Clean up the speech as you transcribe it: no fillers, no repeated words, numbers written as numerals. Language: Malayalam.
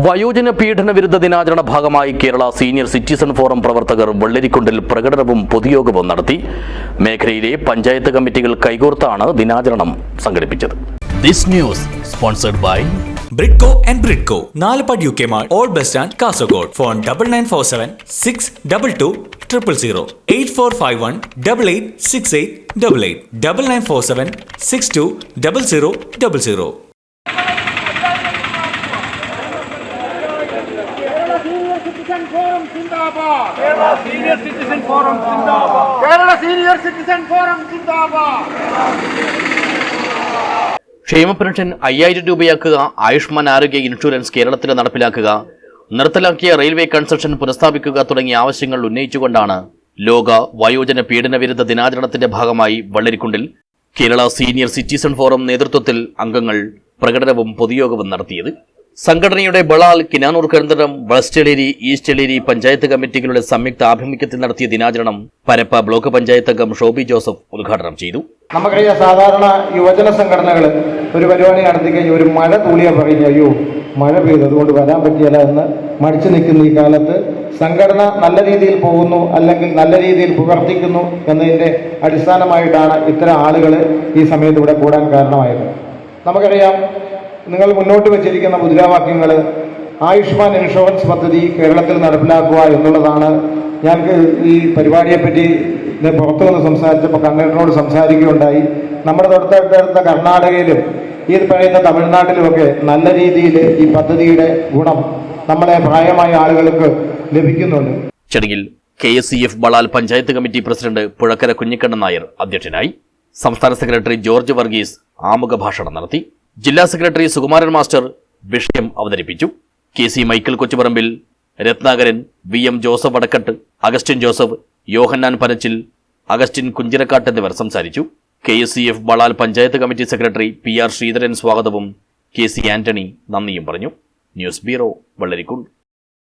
വയോജന പീഡന വിരുദ്ധ ദിനാചരണ ഭാഗമായി കേരള സീനിയർ സിറ്റിസൺ ഫോറം പ്രവർത്തകർ വെള്ളരിക്കുണ്ടിൽ പ്രകടനവും പൊതുയോഗവും നടത്തി. മേഖലയിലെ പഞ്ചായത്ത് കമ്മിറ്റികൾ കൈകോർത്താണ് ദിനാചരണം സംഘടിപ്പിച്ചത്. This news sponsored by Britco and Britco, Nalapad UK Mart, Old Bus Stand, Kasaragod. Phone 9947 622 000 8451 886888 9947 62 0000. Kerala Senior Citizen Forum Zindabad. Kerala Senior Citizen Forum Zindabad. ക്ഷേമ പെൻഷൻ 5000 രൂപയാക്കുക, ആയുഷ്മാൻ ആരോഗ്യ ഇൻഷുറൻസ് കേരളത്തിൽ നടപ്പിലാക്കുക, നിർത്തലാക്കിയ റെയിൽവേ കൺസെഷൻ പുനഃസ്ഥാപിക്കുക തുടങ്ങിയ ആവശ്യങ്ങൾ ഉന്നയിച്ചുകൊണ്ടാണ് ലോക വയോജന പീഡന വിരുദ്ധ ദിനാചരണത്തിന്റെ ഭാഗമായി വെള്ളരിക്കുണ്ടിൽ കേരള സീനിയർ സിറ്റിസൺ ഫോറം നേതൃത്വത്തിൽ അംഗങ്ങൾ പ്രകടനവും പൊതുയോഗവും നടത്തിയത്. സംഘടനയുടെ ബളാൽ, കിനാനൂർ, കരിന്തളം, വെസ്റ്റ് എളേരി, ഈസ്റ്റ് എളേരി പഞ്ചായത്ത് കമ്മിറ്റികളുടെ സംയുക്ത ആഭിമുഖ്യത്തിൽ നടത്തിയ ദിനാചരണം പരപ്പ ബ്ലോക്ക് പഞ്ചായത്ത് അംഗം ഷോബി ജോസഫ് ഉദ്ഘാടനം ചെയ്തു. നമുക്കറിയാം, സാധാരണ യുവജന സംഘടനകൾ ഒരു പരിപാടി നടത്തി കഴിഞ്ഞ് ഒരു മഴ തൂളിയാ പറയുക, അയ്യോ മഴ പെയ്തു അതുകൊണ്ട് വരാൻ പറ്റിയല്ല എന്ന് മടിച്ചു നിൽക്കുന്ന ഈ കാലത്ത് സംഘടന നല്ല രീതിയിൽ പോകുന്നു, അല്ലെങ്കിൽ നല്ല രീതിയിൽ പ്രവർത്തിക്കുന്നു എന്നതിൻ്റെ അടിസ്ഥാനമായിട്ടാണ് ഇത്തരം ആളുകൾ ഈ സമയത്ത് ഇവിടെ കൂടാൻ കാരണമായത്. നമുക്കറിയാം, നിങ്ങൾ മുന്നോട്ട് വെച്ചിരിക്കുന്ന മുദ്രാവാക്യങ്ങൾ ആയുഷ്മാൻ ഇൻഷുറൻസ് പദ്ധതി കേരളത്തിൽ നടപ്പിലാക്കുക എന്നുള്ളതാണ്. ഞങ്ങൾക്ക് ഈ പരിപാടിയെപ്പറ്റി പുറത്തു നിന്ന് സംസാരിച്ചപ്പോൾ കണ്ണേട്ടനോട് സംസാരിക്കുകയുണ്ടായി. നമ്മുടെ തൊട്ടടുത്ത കർണാടകയിലും ഈ പറയുന്ന തമിഴ്നാട്ടിലുമൊക്കെ നല്ല രീതിയിൽ ഈ പദ്ധതിയുടെ ഗുണം നമ്മളെ പ്രായമായ ആളുകൾക്ക് ലഭിക്കുന്നുണ്ട്. ചടങ്ങിൽ KSCF Balal panchayat committee president Puzhakkara Kunhikannan Nair അധ്യക്ഷനായി. സംസ്ഥാന സെക്രട്ടറി ജോർജ് വർഗീസ് ആമുഖ ഭാഷണം നടത്തി. ജില്ലാ സെക്രട്ടറി സുകുമാരൻ മാസ്റ്റർ വിഷയം അവതരിപ്പിച്ചു. KC Michael Kochuparambil, Ratnakaran, VM Joseph വടക്കട്ട്, Augustine Joseph, യോഹന്നാൻ പനച്ചിൽ, അഗസ്റ്റിൻ കുഞ്ചിരക്കാട്ട് എന്നിവർ സംസാരിച്ചു. KSCF Balal panchayat committee secretary PR Sreedharan സ്വാഗതവും KC ആന്റണി നന്ദിയും പറഞ്ഞു. News bureau, Vellarikundu.